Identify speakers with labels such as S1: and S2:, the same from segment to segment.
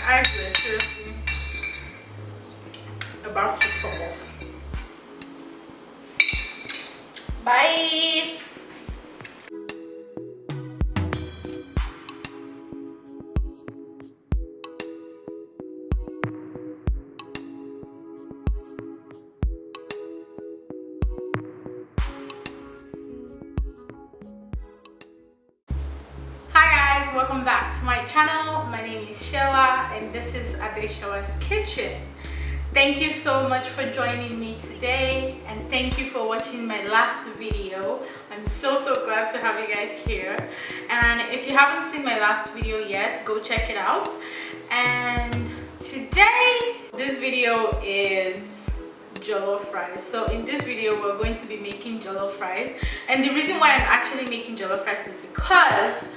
S1: eyes were seriously about to fall off. Bye. Welcome back to my channel. My name is Shewa and this is Adeshewa's Kitchen. Thank you so much for joining me today, and thank you for watching my last video. I'm so glad to have you guys here, and if you haven't seen my last video yet, go check it out. And today this video is jollof rice. So in this video we're going to be making jollof rice, and the reason why I'm actually making jollof rice is because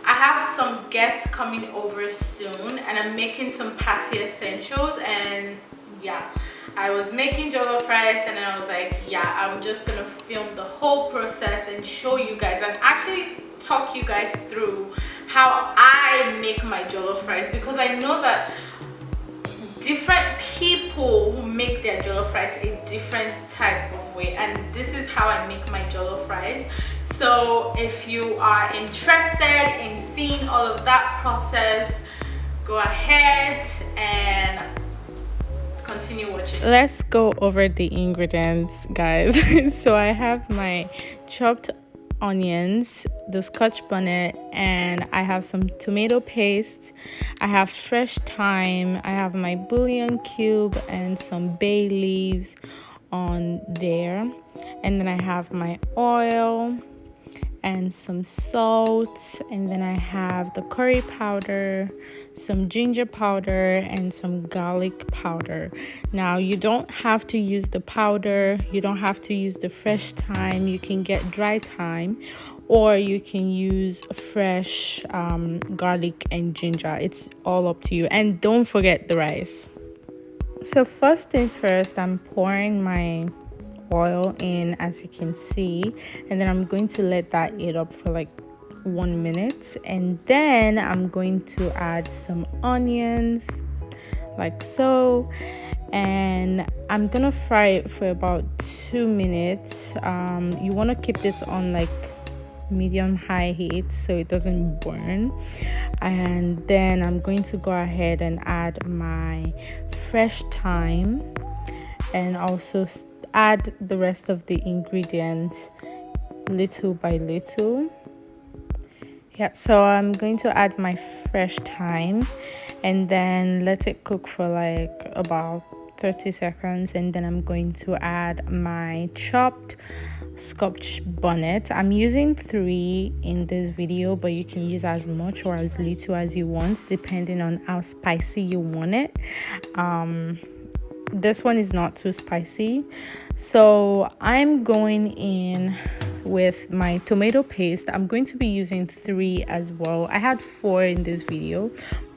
S1: I have some guests coming over soon and I'm making some party essentials. And yeah, I was making jollof rice and I was like, yeah, I'm just gonna film the whole process and show you guys and actually talk you guys through how I make my jollof rice, because I know that different people make their jollof rice a different type of way, and this is how I make my jollof rice. So if you are interested in seeing all of that process, go ahead and continue watching.
S2: Let's go over the ingredients, guys. So I have my chopped onions, the scotch bonnet, and I have some tomato paste. I have fresh thyme. I have my bouillon cube and some bay leaves on there, and then I have my oil and some salt, and then I have the curry powder, some ginger powder, and some garlic powder. Now you don't have to use the powder, you don't have to use the fresh thyme. You can get dry thyme, or you can use fresh garlic and ginger. It's all up to you. And don't forget the rice. So first things first, I'm pouring my oil in, as you can see, and then I'm going to let that heat up for like 1 minute, and then I'm going to add some onions like so, and I'm gonna fry it for about 2 minutes. You want to keep this on like medium high heat so it doesn't burn. And then I'm going to go ahead and add my fresh thyme and also add the rest of the ingredients little by little. Yeah, so I'm going to add my fresh thyme and then let it cook for like about 30 seconds, and then I'm going to add my chopped scotch bonnet. I'm using 3 in this video, but you can use as much or as little as you want depending on how spicy you want it. This one is not too spicy, so I'm going in with my tomato paste. I'm going to be using 3 as well. I had 4 in this video,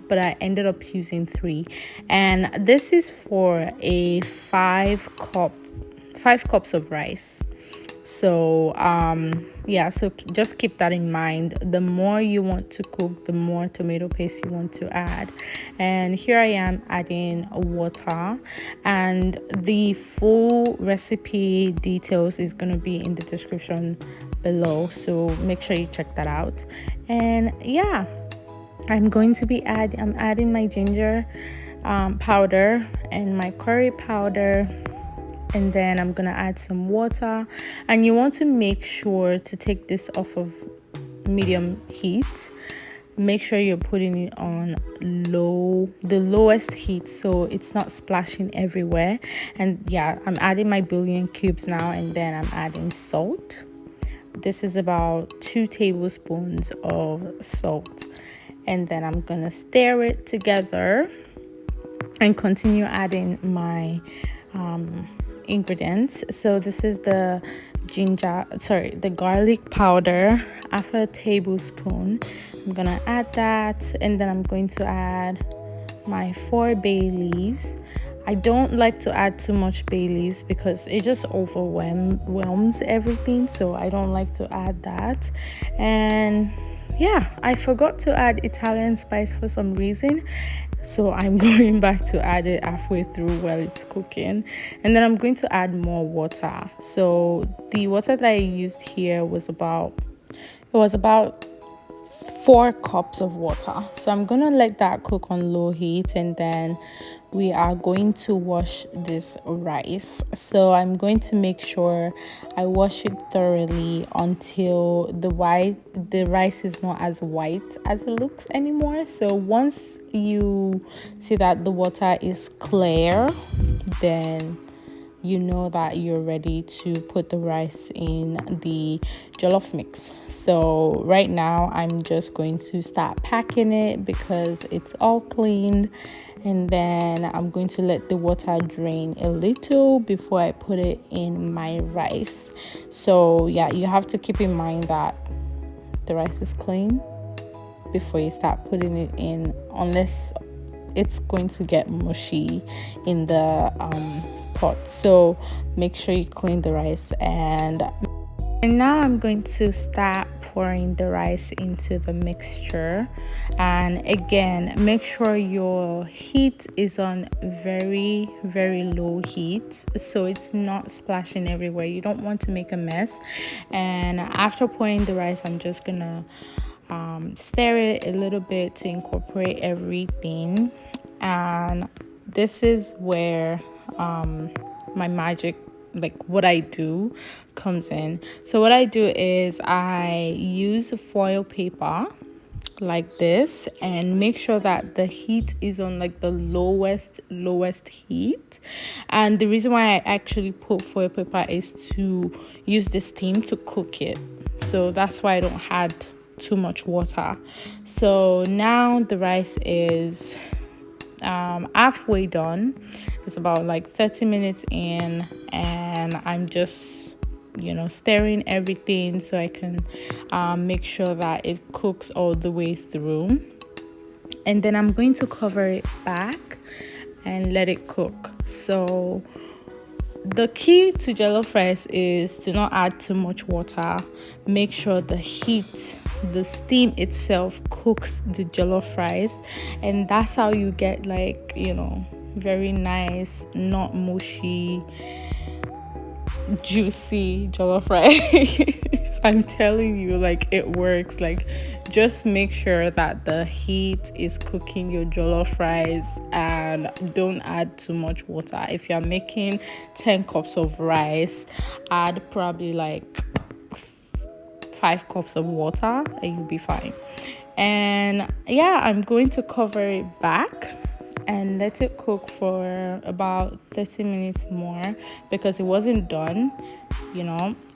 S2: but I ended up using 3, and this is for a 5 cups of rice. So yeah, so just keep that in mind. The more you want to cook, the more tomato paste you want to add. And here I am adding water, and the full recipe details is going to be in the description below, so make sure you check that out. And yeah, I'm adding my ginger powder and my curry powder, and then I'm gonna add some water. And you want to make sure to take this off of medium heat. Make sure you're putting it on the lowest heat so it's not splashing everywhere. And yeah, I'm adding my bouillon cubes now, and then I'm adding salt. This is about 2 tablespoons of salt, and then I'm gonna stir it together and continue adding my ingredients. So this is the garlic powder, half a tablespoon. I'm gonna add that, and then I'm going to add my 4 bay leaves. I don't like to add too much bay leaves because it just overwhelms everything, so I don't like to add that. And yeah, I forgot to add Italian spice for some reason, So I'm going back to add it halfway through while it's cooking, and then I'm going to add more water. So the water that I used here was about 4 cups of water. So I'm gonna let that cook on low heat, and then we are going to wash this rice. So I'm going to make sure I wash it thoroughly until the rice is not as white as it looks anymore. So once you see that the water is clear, then you know that you're ready to put the rice in the jollof mix. So right now I'm just going to start packing it because it's all cleaned, and then I'm going to let the water drain a little before I put it in my rice. So yeah, you have to keep in mind that the rice is clean before you start putting it in, unless it's going to get mushy in the pot. So make sure you clean the rice, and now I'm going to start pouring the rice into the mixture. And again, make sure your heat is on very low heat, so it's not splashing everywhere. You don't want to make a mess. And after pouring the rice, I'm just gonna stir it a little bit to incorporate everything. And this is where my magic, like what I do, comes in. So what I do is I use foil paper like this and make sure that the heat is on like the lowest heat. And the reason why I actually put foil paper is to use the steam to cook it. So that's why I don't add too much water. So now the rice is halfway done. It's about like 30 minutes in, and I'm just stirring everything so I can make sure that it cooks all the way through. And then I'm going to cover it back and let it cook. So the key to jollof rice is to not add too much water. Make sure the steam itself cooks the jollof rice, and that's how you get like very nice, not mushy, juicy jollof rice. I'm telling you, like, it works. Like, just make sure that the heat is cooking your jollof rice, and don't add too much water. If you're making 10 cups of rice, add probably like 5 cups of water and you'll be fine. And yeah, I'm going to cover it back and let it cook for about 30 minutes more because it wasn't done,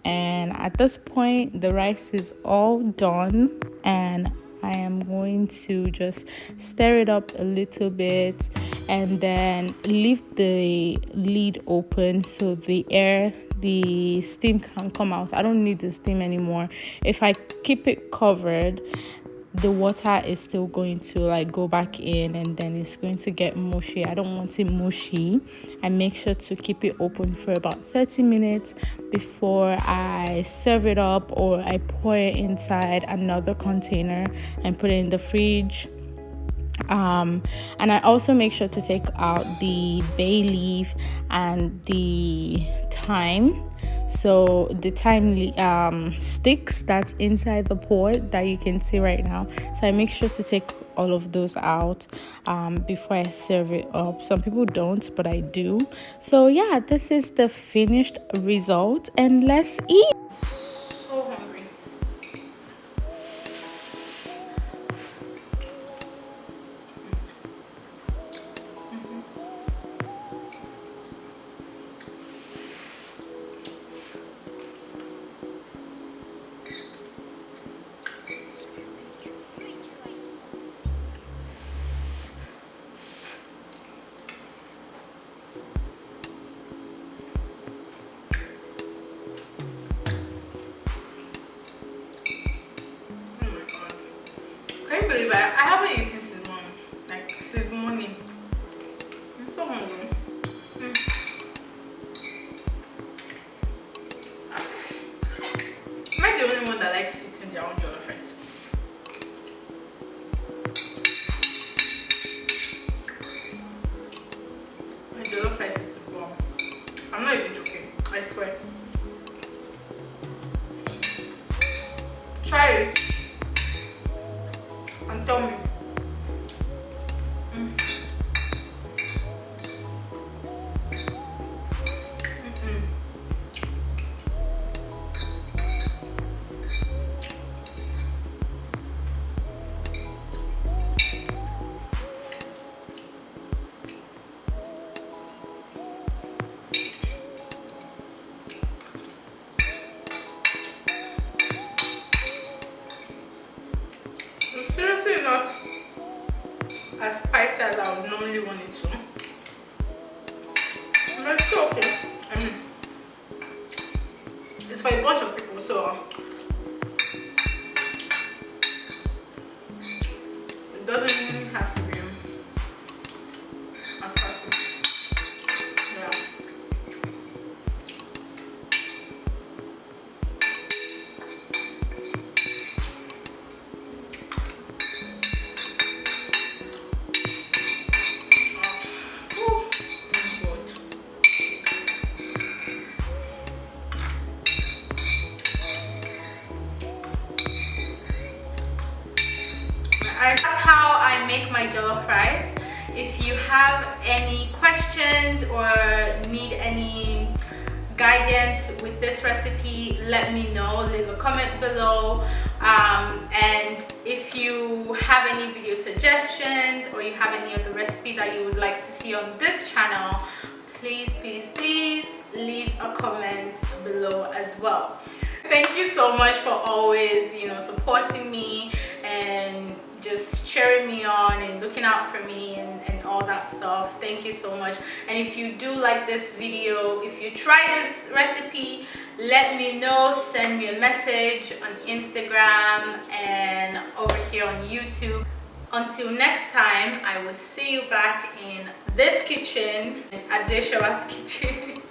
S2: and at this point the rice is all done, and I am going to just stir it up a little bit and then leave the lid open so the steam can come out. I don't need the steam anymore. If I keep it covered, the water is still going to like go back in, and then it's going to get mushy. I don't want it mushy. I make sure to keep it open for about 30 minutes before I serve it up, or I pour it inside another container and put it in the fridge. And I also make sure to take out the bay leaf and the thyme. So the thyme sticks that's inside the pot that you can see right now. So I make sure to take all of those out before I serve it up. Some people don't, but I do. So yeah, this is the finished result, and let's eat.
S1: So hungry. Can you believe I haven't eaten since morning? Like since morning. I'm so hungry. Am I the only one that likes eating their own jollof rice? Try it and tell me. It's seriously not as spicy as I would normally want it to. But it's still okay. I mean, it's for a bunch of people, so it doesn't have to be as spicy. Yeah. That's how I make my jollof rice. If you have any questions or need any guidance with this recipe, let me know. Leave a comment below. And if you have any video suggestions or you have any other recipe that you would like to see on this channel, please leave a comment below as well. Thank you so much for always, supporting me and just cheering me on and looking out for me and all that stuff. Thank you so much. And if you do like this video, if you try this recipe, let me know. Send me a message on Instagram and over here on YouTube. Until next time, I will see you back in this kitchen, at Showa's kitchen.